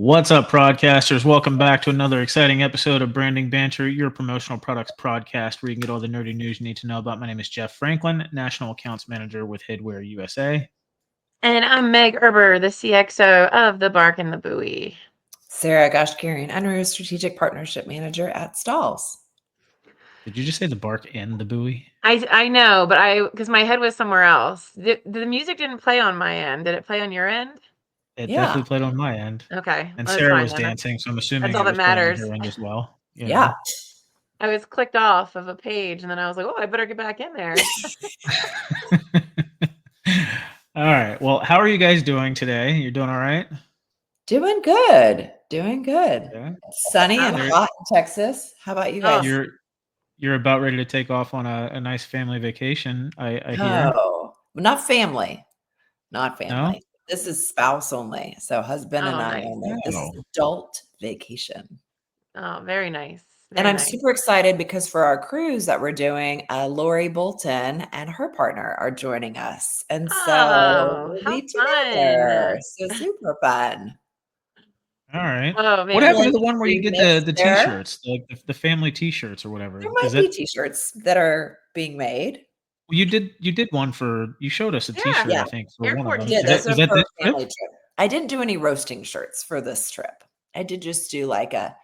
What's up, broadcasters? Welcome back to another exciting episode of Branding Banter, your promotional products podcast where you can get all the nerdy news you need to know about. My name is Jeff Franklin, National Accounts Manager with Headwear USA. And I'm Meg Erber, the CXO of The Bark and the Buoy. Sarah Goshkarian, Unruh Strategic Partnership Manager at Stalls. Did you just say the bark and the buoy? I know, but because my head was somewhere else. The music didn't play on my end. Did it play on your end? It definitely played on my end. Okay. And well, Sarah fine, was then. dancing, so I'm assuming That's all it that was playing on matters. her end as well. you Yeah. know? I was clicked off of a page, and then I was like, oh, I better get back in there. All right. Well, how are you guys doing today? You're doing all right? Doing good. Doing good. Yeah. Sunny and hot in Texas. How about you guys? You're about ready to take off on a nice family vacation, I hear. No, not family. Not No? family. This is spouse only. So husband and I nice. only. This is adult vacation. Oh, very nice. And I'm super excited because for our cruise that we're doing, Lori Bolton and her partner are joining us. And so we'll be together. So super fun. All right. Oh, man. What happened to the one where you get the t-shirts, like the family t-shirts or whatever? There might be t-shirts that are being made. Well, you did one you showed us a t-shirt, I think, for one of them. Is that this trip? I didn't do any roasting shirts for this trip. I did just do like a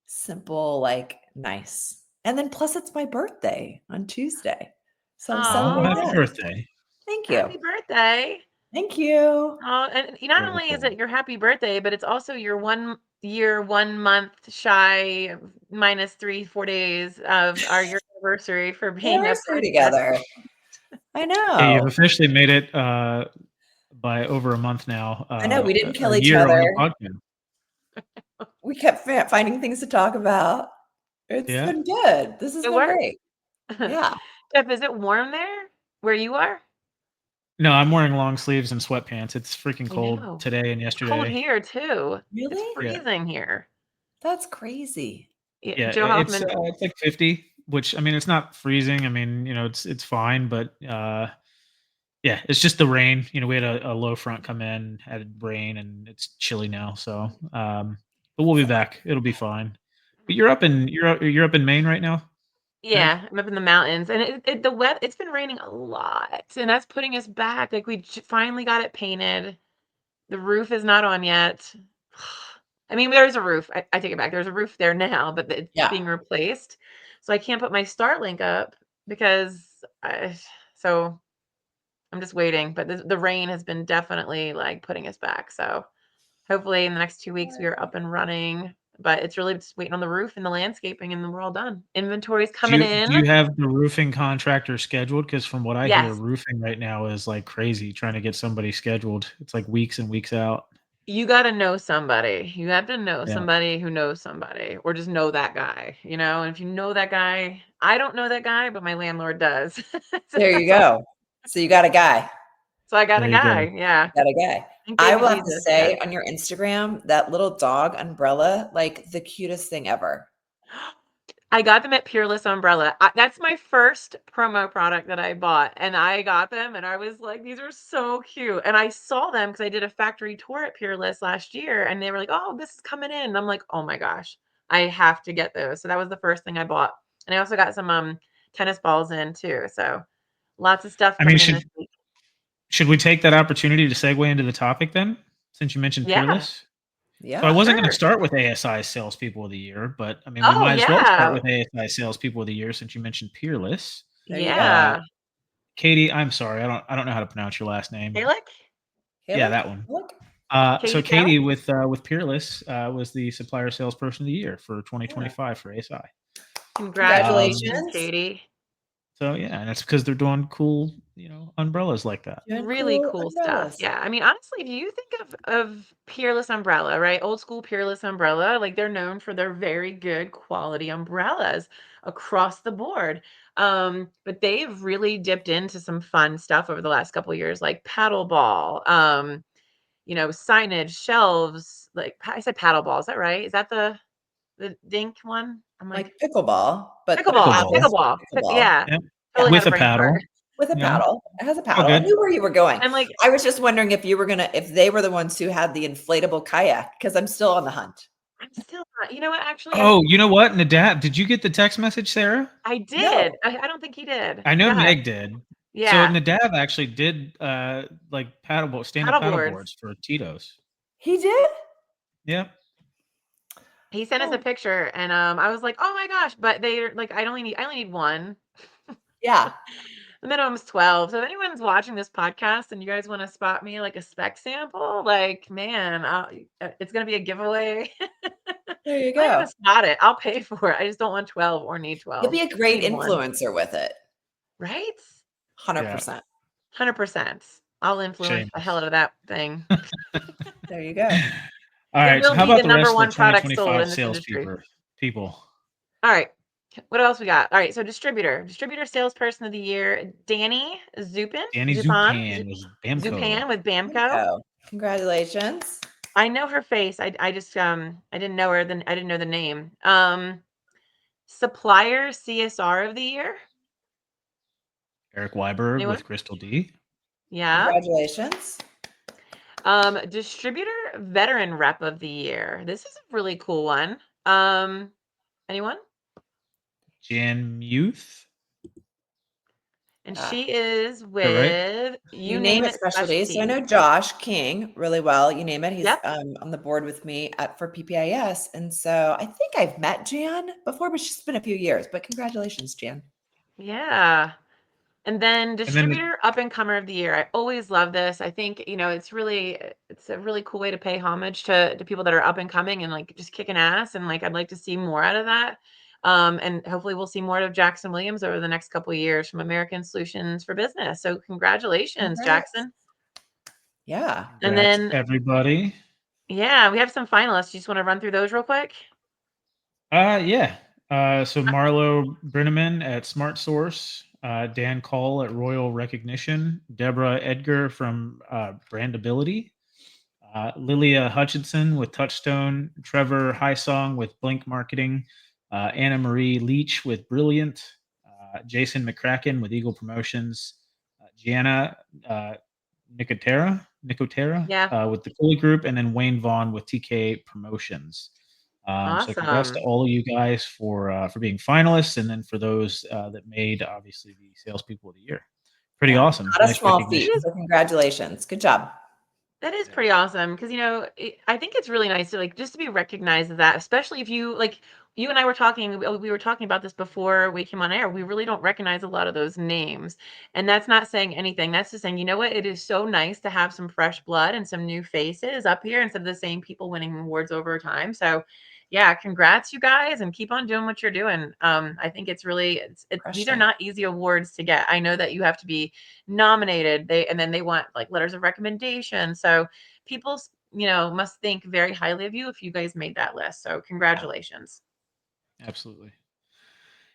simple, like nice. And then plus it's my birthday on Tuesday. So I'm celebrating. Happy birthday. Thank you. Happy birthday. Thank you. Oh, and not only is it your happy birthday, but it's also your 1 year, 1 month shy, minus 3-4 days of our year anniversary for being together. I know. Yeah, you've officially made it by over a month now. I know we didn't kill each other. We kept finding things to talk about. It's been good. This has been great. Yeah. Jeff, is it warm there where you are? No, I'm wearing long sleeves and sweatpants. It's freaking cold today and yesterday. It's cold here too. Really? It's freezing here. That's crazy. Yeah, Joe Hoffman. It's like 50, which I mean, it's not freezing. I mean, it's fine, but yeah, it's just the rain. We had a low front come in, had rain, and it's chilly now. So, but we'll be back. It'll be fine. But you're up in Maine right now. Yeah, I'm up in the mountains, and it's been raining a lot, and that's putting us back. Like we finally got it painted. The roof is not on yet. I mean, there's a roof. I take it back. There's a roof there now, but it's being replaced. So I can't put my Starlink up because so I'm just waiting. But the rain has been definitely like putting us back. So hopefully in the next 2 weeks we are up and running. But it's really just waiting on the roof and the landscaping, and then we're all done. Inventory's coming in. Do you have the roofing contractor scheduled? Because from what I hear, roofing right now is like crazy trying to get somebody scheduled. It's like weeks and weeks out. You got to know somebody. You have to know somebody who knows somebody, or just know that guy, And if you know that guy, I don't know that guy, but my landlord does. There you go. So you got a guy. So I got a guy. Yeah. Got a guy. I will have to say on your Instagram, that little dog umbrella, like the cutest thing ever. I got them at Peerless Umbrella. That's my first promo product that I bought. And I got them and I was like, these are so cute. And I saw them because I did a factory tour at Peerless last year. And they were like, oh, this is coming in. And I'm like, oh my gosh, I have to get those. So that was the first thing I bought. And I also got some tennis balls in too. So lots of stuff coming in this week. Should we take that opportunity to segue into the topic then, since you mentioned Peerless? Yeah. So I wasn't going to start with ASI Salespeople of the Year, but I mean, we might as well start with ASI Salespeople of the Year since you mentioned Peerless. Yeah. Katie, I'm sorry, I don't know how to pronounce your last name. Halleck? Yeah, that one. So Katie with Peerless was the Supplier Salesperson of the Year for 2025 for ASI. Congratulations, Katie. So yeah, and it's because they're doing cool, umbrellas like that. Really cool stuff. Yeah, I mean, honestly, if you think of Peerless Umbrella, right? Old school Peerless Umbrella, like they're known for their very good quality umbrellas across the board. But they've really dipped into some fun stuff over the last couple of years, like paddle ball, signage, shelves. Like I said, paddle ball. Is that right? Is that the dink one? I'm like pickleball, but pickleball. Yeah. With a paddle. with a paddle. It has a Oh, paddle. I good. knew where you were going. I'm like, I was just wondering if they were the ones who had the inflatable kayak, because I'm still on the hunt. I'm still not. You know what? Actually, Oh, you know what? Nadab, did you get the text message, Sarah? I did. No. I don't think he did. I know Go ahead. Meg did. So Yeah, Nadab actually did like stand-up paddle paddleboards. boards for Tito's. He did? Yeah. He sent us a Oh, picture, and I was like, oh my gosh! But they're like, I only need one. yeah. The minimum's 12. So if anyone's watching this podcast and you guys want to spot me like a spec sample, like, man, it's going to be a giveaway. There you I'm not going go. to spot it. I'll pay for it. I just don't want 12 or need You'll 12. be a I great need one. influencer with it. Right? Yeah. 100%. 100%. I'll influence the hell Shameless. out of that thing. There you go. All It right. So will how be the about the number rest of the one product sold 2025 in this industry. people? All right. What else we got? All right. So distributor salesperson of the year, Danny Zupan Was Bamco. with Bamco. So, congratulations. I know her face. I just I didn't know her. Then I didn't know the name. Supplier CSR of the year. Eric Weiberg Anyone? with Crystal D. Yeah. Congratulations. Distributor veteran rep of the year. This is a really cool one. Anyone? Jan Muth. And she is Is that right? with You name it specialties. So I know Josh King really well. You name it. He's Yep. on the board with me for PPAS. And so I think I've met Jan before, but she's been a few years. But congratulations, Jan. Yeah. And then distributor up and comer of the year. I always love this. I think, it's a really cool way to pay homage to people that are up and coming and like just kicking ass. And like, I'd like to see more out of that. And hopefully we'll see more of Jackson Williams over the next couple of years from American Solutions for Business. So congratulations, Congrats. Jackson. Yeah. And then, everybody. yeah, we have some finalists. You just want to run through those real quick? Yeah. So Marlo Brenneman at Smart Source, Dan Cole at Royal Recognition, Deborah Edgar from Brandability, Lilia Hutchinson with Touchstone, Trevor Highsong with Blink Marketing, Anna Marie Leach with Brilliant, Jason McCracken with Eagle Promotions, Gianna Nicotera Yeah. with the Cooley Group, and then Wayne Vaughn with TK Promotions. So congrats to Awesome. all of you guys for being finalists, and then for those that made obviously the salespeople of the year. Pretty awesome. Not a Nice small recognition. feat. So congratulations. Good job. That is pretty awesome because I think it's really nice to like just to be recognized as that, especially if you like you and I were talking. We were talking about this before we came on air. We really don't recognize a lot of those names, and that's not saying anything. That's just saying, you know what? It is so nice to have some fresh blood and some new faces up here instead of the same people winning awards over time. So, yeah, congrats, you guys, and keep on doing what you're doing. I think it's really these are not easy awards to get. I know that you have to be nominated. And then they want like letters of recommendation. So people, must think very highly of you if you guys made that list. So congratulations. Absolutely.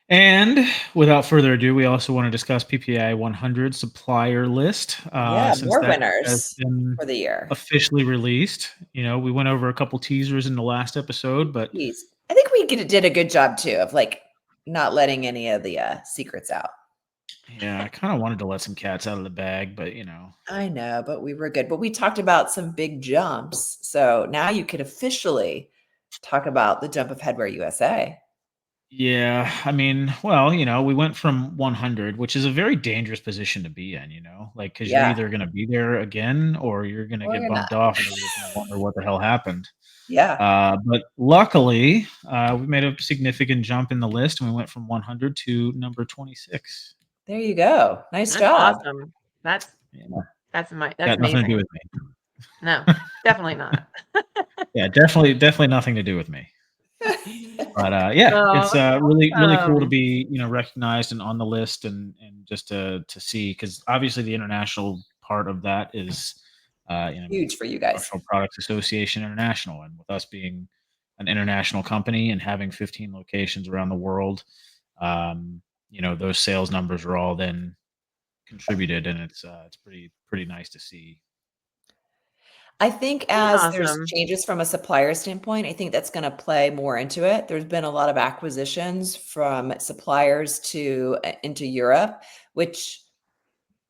And without further ado, we also want to discuss PPAI 100 supplier list. Since more that has winners been for the year. officially released. We went over a couple teasers in the last episode, but I think we did a good job too of like not letting any of the secrets out. yeah, I kind of wanted to let some cats out of the bag, but I know, but we were good. But we talked about some big jumps. So now you could officially talk about the jump of Headwear USA. Yeah, I mean, well, we went from 100, which is a very dangerous position to be in, like because you're either going to be there again or you're going to Or get you're bumped not. off and you're just going to wonder what the hell happened. Yeah. But luckily, we made a significant jump in the list and we went from 100 to number 26. There you go. Nice That's job. awesome. That's Got amazing. nothing to do with me. No, definitely not. Yeah, definitely nothing to do with me. But yeah, it's really cool to be recognized and on the list and just to see, because obviously the international part of that is huge for you guys. Professional Products Association International, and with us being an international company and having 15 locations around the world, those sales numbers are all then contributed, and it's pretty nice to see. I think as there's changes from a supplier standpoint, I think that's going to play more into it. There's been a lot of acquisitions from suppliers into Europe, which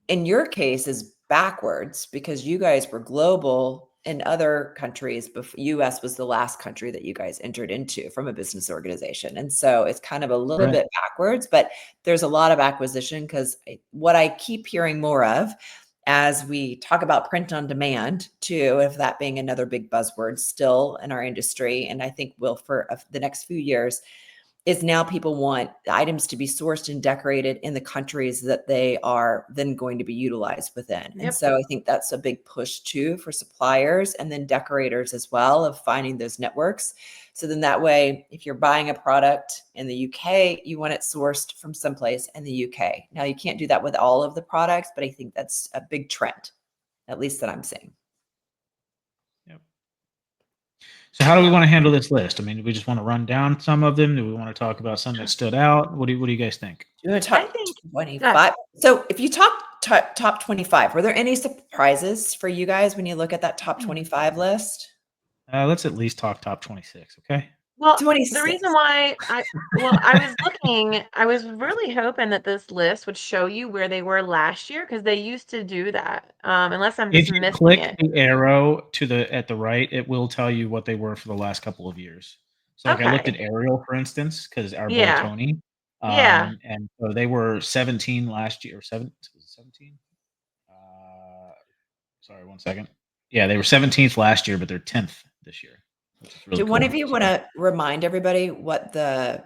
in your case is backwards because you guys were global in other countries. US was the last country that you guys entered into from a business organization. And so it's kind of a little bit backwards, but there's a lot of acquisition because what I keep hearing more of as we talk about print on demand too, if that being another big buzzword still in our industry, and I think will for the next few years, is now people want items to be sourced and decorated in the countries that they are then going to be utilized within. Yep. And so I think that's a big push too for suppliers and then decorators as well, of finding those networks. So then that way, if you're buying a product in the UK, you want it sourced from someplace in the UK. Now you can't do that with all of the products, but I think that's a big trend, at least that I'm seeing. So how do we want to handle this list? I mean, do we just want to run down some of them? Do we want to talk about some that stood out? What do you guys think? Do you want to talk 25? So if you talk top 25, were there any surprises for you guys when you look at that top 25 list? Let's at least talk top 26, okay? Well, 26. the reason why I was really hoping that this list would show you where they were last year because they used to do that. Unless I'm just If you missing click it. the arrow at the right, it will tell you what they were for the last couple of years. So like I looked at Okay. Ariel, for instance, because our boy Yeah. Tony, Yeah. and so they were 17 last year. 17? Sorry, 1 second. Yeah, they were 17th last year, but they're 10th this year, which is really Do cool. one of you want to remind everybody what the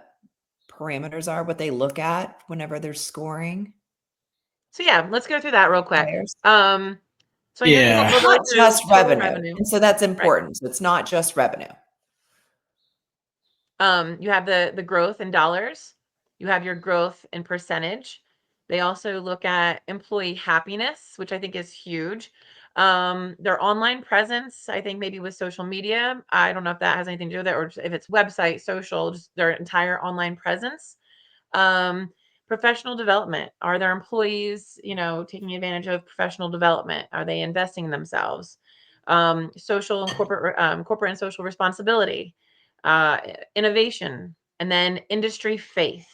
parameters are, what they look at whenever they're scoring? So yeah, let's go through that real quick. Suppliers? So I know Yeah. we'll It's go not through just total revenue. And so that's important. So it's not just revenue. You have the growth in dollars. You have your growth in percentage. They also look at employee happiness, which I think is huge. Their online presence, I think maybe with social media. I don't know if that has anything to do with it or if it's website, social, just their entire online presence. Professional development. Are their employees, taking advantage of professional development? Are they investing in themselves? Social and corporate and social responsibility, uh, innovation, and then industry faith.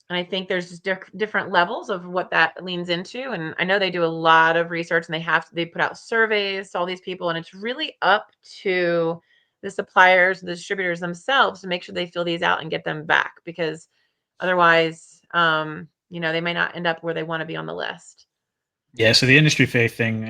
And I think there's just different levels of what that leans into. And I know they do a lot of research and they put out surveys to all these people. And it's really up to the suppliers, the distributors themselves to make sure they fill these out and get them back because otherwise, they may not end up where they want to be on the list. Yeah, so the industry faith thing,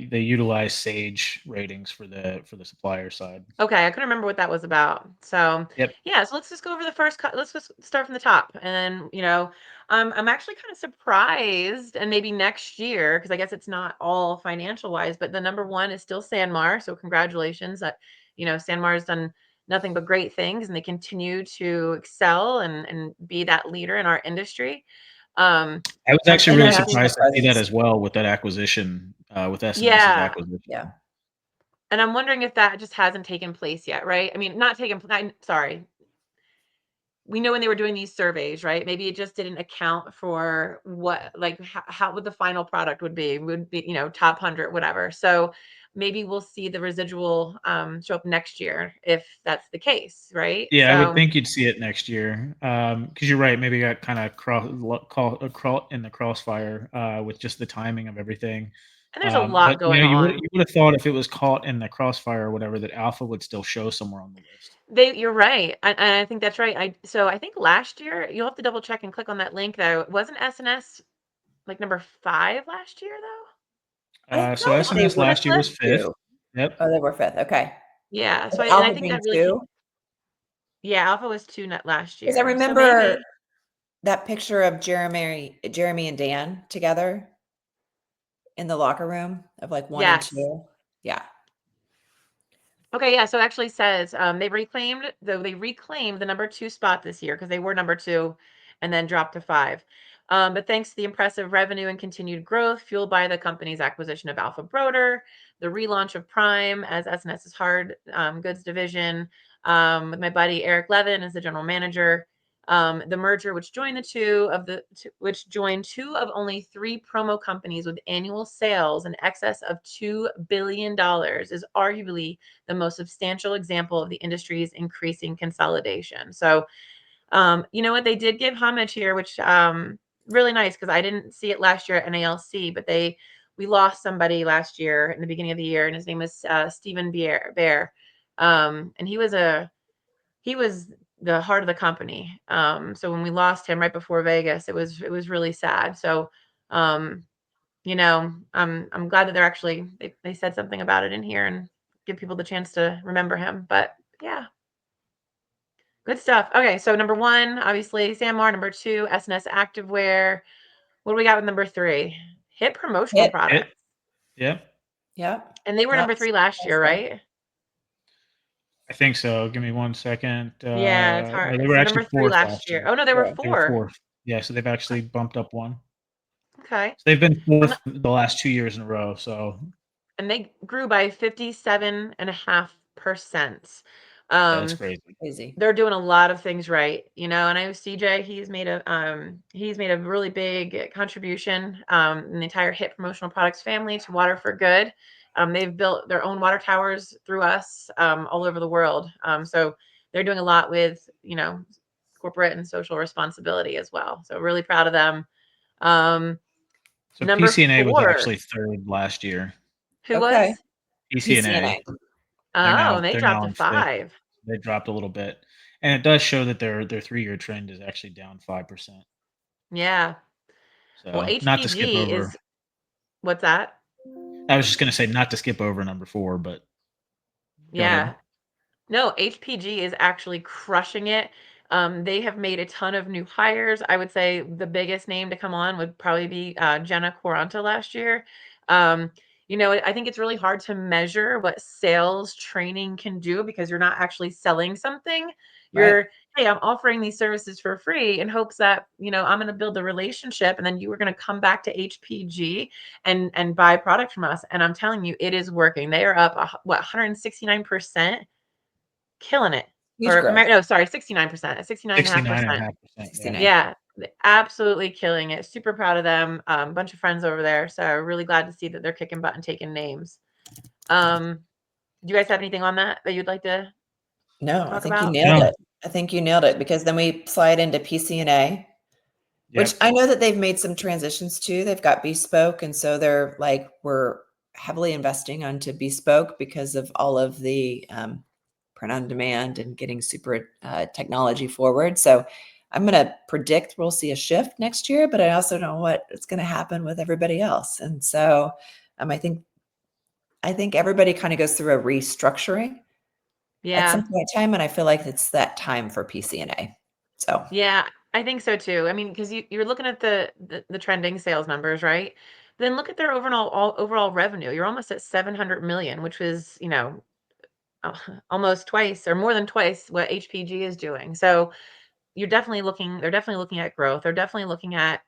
they utilize Sage ratings for the supplier side. Okay, I couldn't remember what that was about. So Yep. yeah, so let's just go over the first cut. Let's just start from the top, and then I'm actually kind of surprised, and maybe next year because I guess it's not all financial wise, but the number one is still Sanmar. So congratulations, that Sanmar has done nothing but great things, and they continue to excel and be that leader in our industry. I was actually really surprised to see that as well with that acquisition, with SNS's acquisition. Yeah. And I'm wondering if that just hasn't taken place yet, right? I mean, not taken. Sorry. We know when they were doing these surveys, right? Maybe it just didn't account for what, like, how would the final product would be, top 100, whatever. So maybe we'll see the residual show up next year if that's the case, right? Yeah, I would So, think you'd see it next year, because you're right. Maybe got kind of caught in the crossfire with just the timing of everything. and there's a lot But going you on. would have thought if it was caught in the crossfire or whatever, that Alpha would still show somewhere on the list. You're right. And I think that's right. I think last year, you'll have to double check and click on that link though. Wasn't SNS like number 5 last year though? So SNS last year was 5th. Yep. Oh, they were 5th. Okay. Yeah. So Alpha I think being that really 2? Yeah, Alpha was 2 last year. Because I So remember maybe that picture of Jeremy and Dan together in the locker room of like 1 and Yes. 2. Yeah. Okay, yeah. So it actually says they reclaimed the number 2 spot this year because they were number 2 and then dropped to 5. But thanks to the impressive revenue and continued growth fueled by the company's acquisition of Alpha Broder, the relaunch of Prime as SNS's hard goods division, with my buddy Eric Levin as the general manager, the merger which joined two of only 3 promo companies with annual sales in excess of $2 billion is arguably the most substantial example of the industry's increasing consolidation. So, you know what? They did give homage here, which really nice because I didn't see it last year at NALC, but we lost somebody last year in the beginning of the year, and his name was Stephen Bear. And he was the heart of the company. So when we lost him right before Vegas, it was really sad. So you know, I'm glad that they're actually they said something about it in here and give people the chance to remember him. But yeah. Good stuff. Okay, so number 1, obviously Sanmar. Number 2, SNS Activewear. What do we got with number 3? Hit promotional Hit. products. Yep. Yep. And they were number 3 last year, right? I think so. Give me 1 second. Yeah, it's No, hard. they were So actually number 3 4th last last year. year. Oh no, they were Yeah. They were 4. 4th. Yeah, so they've actually bumped up 1. Okay. So they've been I'm 4th not, the last 2 years in a row. So and they grew by 57.5%. that's crazy. Crazy. They're doing a lot of things right, you know. And I know CJ, he's made a really big contribution in the entire Hit promotional products family to Water for Good. They've built their own water towers through us all over the world. So they're doing a lot with, you know, corporate and social responsibility as well. So really proud of them. So Number PCNA was 4, actually 3rd last year. who Okay. was? PCNA. PCNA. Oh, and they They're dropped now to in 5th. 5. They dropped a little bit. And it does show that their 3-year trend is actually down 5%. Yeah. Well, So, not to skip HPG over. is what's that? I was just gonna say not to skip over number 4, but go Yeah. ahead. No, HPG is actually crushing it. They have made a ton of new hires. I would say the biggest name to come on would probably be Jenna Quaranta last year. Um, you know, I think it's really hard to measure what sales training can do because you're not actually selling something. Right. You're, hey, I'm offering these services for free in hopes that, you know, I'm going to build a relationship and then you are going to come back to HPG and buy product from us. And I'm telling you, it is working. They are up, 169%. Killing it. Huge Or growth. no, sorry, 69%, 69.5%. 69.5%. Yeah. 69. Yeah, absolutely killing it. Super proud of them. Bunch of friends over there, so really glad to see that they're kicking butt and taking names. Do you guys have anything on that you'd like to No, I talk think you about? nailed No. it. I think you nailed it because then we slide into PCNA, which Yep. I know that they've made some transitions too. They've got bespoke, and so they're like we're heavily investing onto bespoke because of all of the print on demand and getting super technology forward. So I'm going to predict we'll see a shift next year, but I also know what is going to happen with everybody else. And so I think everybody kind of goes through a restructuring at some Yeah. point in time, and I feel like it's that time for PCNA. So Yeah, I think so too. I mean, because you're looking at the trending sales numbers, right? Then look at their overall revenue. You're almost at 700 million, which is, you know, almost twice or more than twice what HPG is doing. So they're definitely looking at growth. They're definitely looking at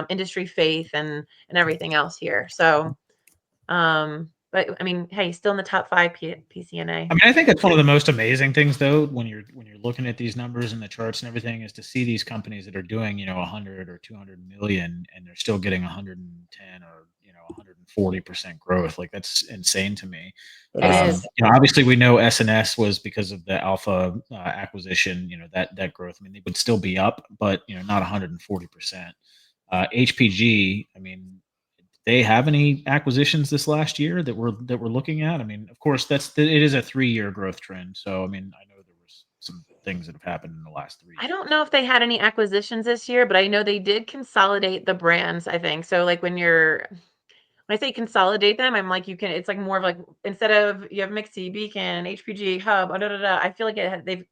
industry faith and everything else here. So, but I mean, hey, still in the top 5 PCNA. I mean, I think that's one of the most amazing things, though, when you're looking at these numbers and the charts and everything, is to see these companies that are doing 100 or 200 million, and they're still getting 110 or 140% growth. Like that's insane to me. It is. Obviously, we know SNS was because of the Alpha acquisition. That growth. I mean, they would still be up, but not 140%. HPG. I mean, they have any acquisitions this last year that we're looking at? I mean, of course, it is a 3-year growth trend. So, I mean, I know there was some things that have happened in the last 3 I years. don't know if they had any acquisitions this year, but I know they did consolidate the brands, I think. So like when I say consolidate them, I'm like, it's like more of like, instead of you have Mixie, Beacon, HPG, Hub, I feel like they've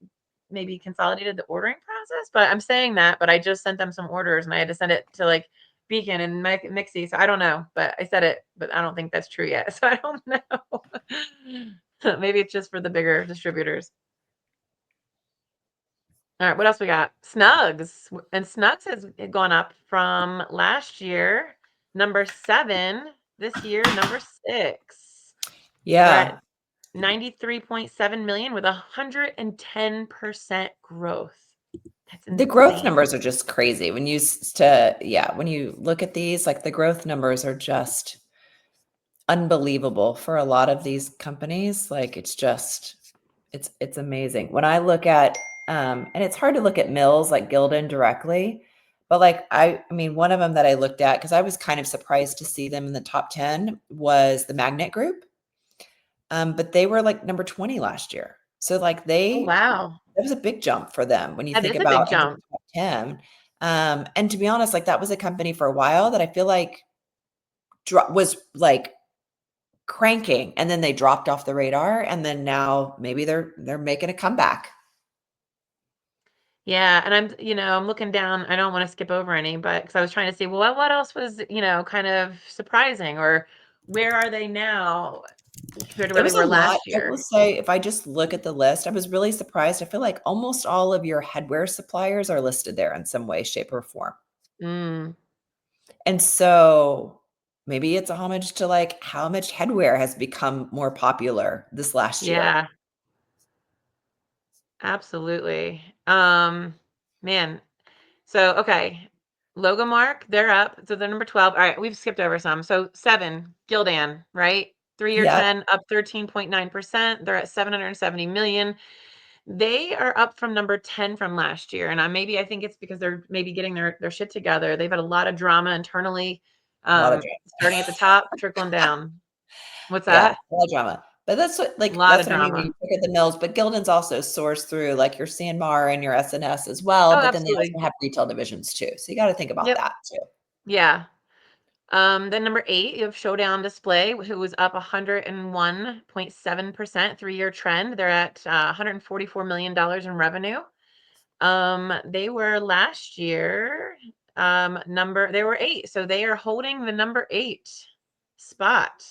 maybe consolidated the ordering process, but I'm saying that, but I just sent them some orders and I had to send it to like Beacon and Mixie. So I don't know, but I said it, but I don't think that's true yet. So I don't know. Maybe it's just for the bigger distributors. All right, what else we got? Snugs. And Snugs has gone up from last year, number 7, this year, number 6. We're yeah, at 93.7 million with 110% growth. That's the growth insane. numbers are just crazy when you when you look at these, like the growth numbers are just unbelievable for a lot of these companies. Like it's amazing when I look at and it's hard to look at mills like Gildan directly, But like, I mean, one of them that I looked at, because I was kind of surprised to see them in the top 10, was the Magnet Group. But they were like number 20 last year. So like Oh, wow. that was a big jump for them when you That think is a big about into the jump. top 10. And to be honest, like that was a company for a while that I feel like was like cranking, and then they dropped off the radar, and then now maybe they're making a comeback. Yeah, and I'm looking down. I don't want to skip over any, but because I was trying to see, well, what else was, kind of surprising, or where are they now compared to where There they was a were lot. last I will year? say, if I just look at the list, I was really surprised. I feel like almost all of your headwear suppliers are listed there in some way, shape, or form. Mm, And so maybe it's a homage to like how much headwear has become more popular this last year. yeah, absolutely. Man. So, okay. Logomark, they're up. So they're number 12. All right, we've skipped over some. So 7, Gildan, right? 3-year Yeah, trend up 13.9%. They're at 770 million. They are up from number 10 from last year. And I think it's because they're maybe getting their shit together. They've had a lot of drama internally, a lot of starting at the top, trickling down. What's Yeah, that? a lot of drama. But A lot that's of what I mean when drama. you look at the mills, but Gildan's also sourced through like your Sanmar and your SNS as well, Oh, but then they absolutely. also have retail divisions too. So you got to think about Yep. that too. Yeah. Then number 8, you have Showdown Display, who was up 101.7%, 3-year trend. They're at $144 million in revenue. They were last year they were 8, so they are holding the number 8 spot.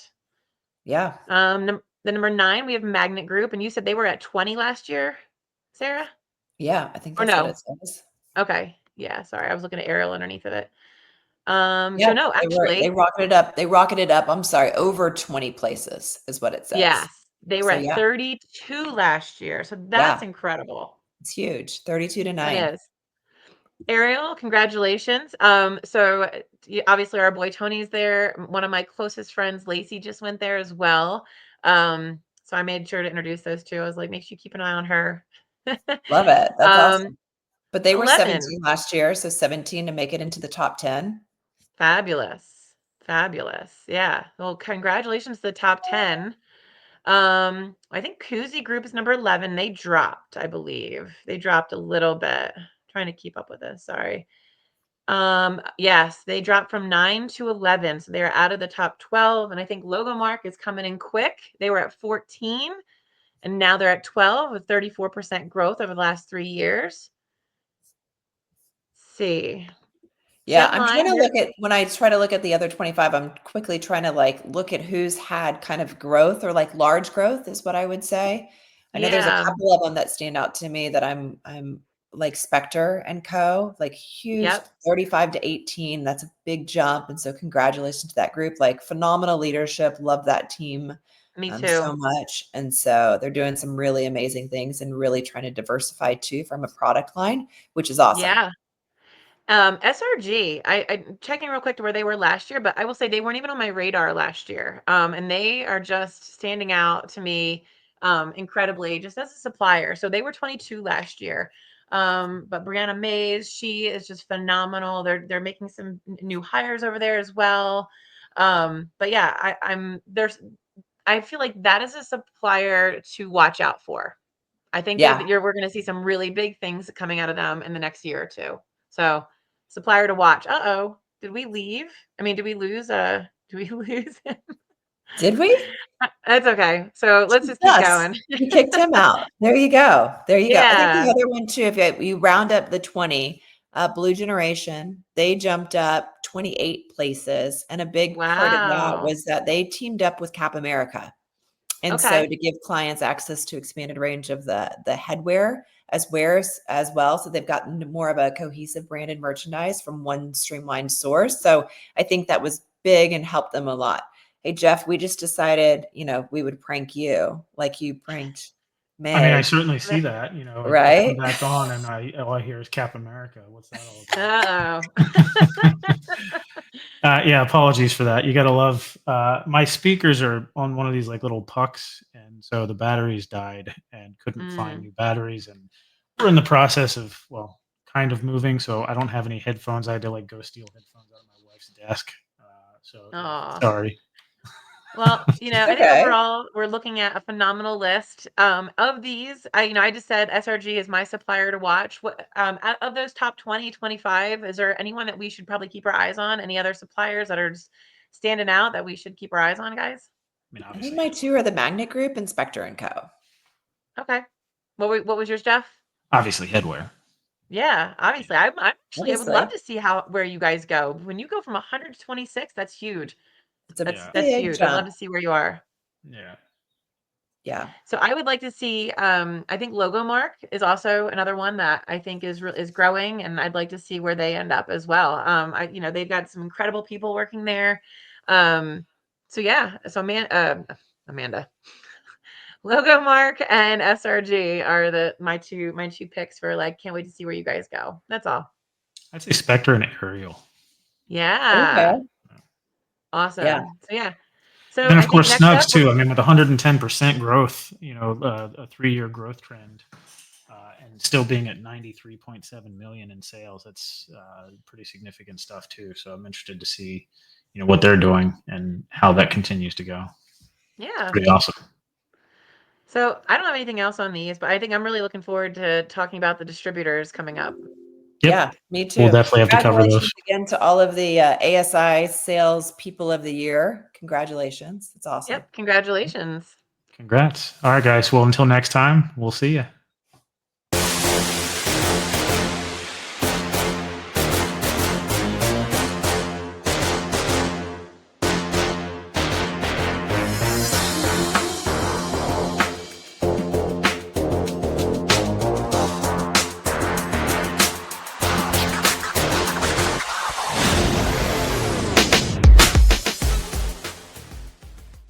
Yeah. The number 9, we have Magnet Group, and you said they were at 20 last year, Sarah? Yeah, I think Or that's what no? it says. Okay. Yeah, sorry. I was looking at Ariel underneath of it. Yeah, So no, they actually, rocketed up. They rocketed up. I'm sorry, over 20 places is what it says. yes, they were So at yeah, 32 last year. So that's yeah, incredible. it's huge. 32 to That 9. is. Ariel, congratulations. Obviously our boy Tony's there. One of my closest friends, Lacey, just went there as well. So I made sure to introduce those two. I was like, make sure you keep an eye on her. Love it. That's um, awesome. But they were 11. 17 last year, so 17 to make it into the top 10. Fabulous. Fabulous. Yeah. Well, congratulations to the top 10. I think Koozie Group is number 11. They dropped, I believe. They dropped a little bit. Trying to keep up with this. Sorry. Yes, they dropped from 9 to 11. So they're out of the top 12. And I think Logomark is coming in quick. They were at 14 and now they're at 12 with 34% growth over the last 3 years. Let's see. Yeah, I'm trying Trendline, to they're look at when I try to look at the other 25, I'm quickly trying to like look at who's had kind of growth or like large growth is what I would say. I know there's a yeah. couple of them that stand out to me that I'm like Spectre and Co. like huge Yep. 35 to 18. That's a big jump. And so congratulations to that group. Like phenomenal leadership. Love that team Me so too. much. And so they're doing some really amazing things and really trying to diversify too from a product line, which is awesome. Yeah. SRG, I'm checking real quick to where they were last year, but I will say they weren't even on my radar last year. And they are just standing out to me incredibly just as a supplier. So they were 22 last year. But Brianna Mays, she is just phenomenal. They're making some new hires over there as well. But yeah, I feel like that is a supplier to watch out for. I think Yeah. we're going to see some really big things coming out of them in the next year or two. So, supplier to watch. Uh-oh. Did we leave? I mean, did we lose did we lose him? Did we? That's okay. So, let's just keep Yes, going. you kicked him out. There you go. There you go. I think the Yeah. other one too, if you round up the 20, Blue Generation, they jumped up 28 places. And a big part of that Wow. was that they teamed up with Cap America. And so Okay. to give clients access to expanded range of the headwear as wares as well. So they've gotten more of a cohesive branded merchandise from one streamlined source. So I think that was big and helped them a lot. Hey Jeff, we just decided, we would prank you like you pranked I mean, I Meg, certainly see that, I come right? back on and all I hear is Cap America. What's that all about? Uh-oh. Yeah, apologies for that. You gotta love, my speakers are on one of these, like, little pucks, and so the batteries died and couldn't find Mm. new batteries, and we're in the process of, well, kind of moving, so I don't have any headphones. I had to like go steal headphones out of my wife's desk. So yeah, Aw. sorry. Well, I think Okay. overall we're looking at a phenomenal list. Of these, I just said SRG is my supplier to watch. What out of those top 20, 25, is there anyone that we should probably keep our eyes on? Any other suppliers that are just standing out that we should keep our eyes on, guys? I mean, I think obviously, my two are the Magnet Group and Spectre and Co. Okay. What was yours, Jeff? obviously headwear. Yeah, obviously. I actually I would love Obviously. to see where you guys go. When you go from 100 to 26, that's huge. It's a Yeah. That's big huge. I'd love jump. to see where you are. Yeah. Yeah. So I would like to see. I think Logo Mark is also another one that I think is growing, and I'd like to see where they end up as well. They've got some incredible people working there. So yeah. So Amanda, Logo Mark and SRG are my two picks for like. Can't wait to see where you guys go. That's all. I'd say Spectre and Aerial. Yeah. Okay. Awesome. Yeah. So yeah. And So then I of think course next Snugs up, too. I mean, with 110% growth, a 3-year growth trend, and still being at 93.7 million in sales, that's pretty significant stuff too. So I'm interested to see, what they're doing and how that continues to go. yeah. Pretty awesome. So I don't have anything else on these, but I think I'm really looking forward to talking about the distributors coming up. Yep. Yeah, me too. We'll definitely have to cover Congratulations those. again to all of the ASI Sales People of the Year. Congratulations. It's awesome. Yep. Congratulations. Congrats. All right, guys. Well, until next time, we'll see you.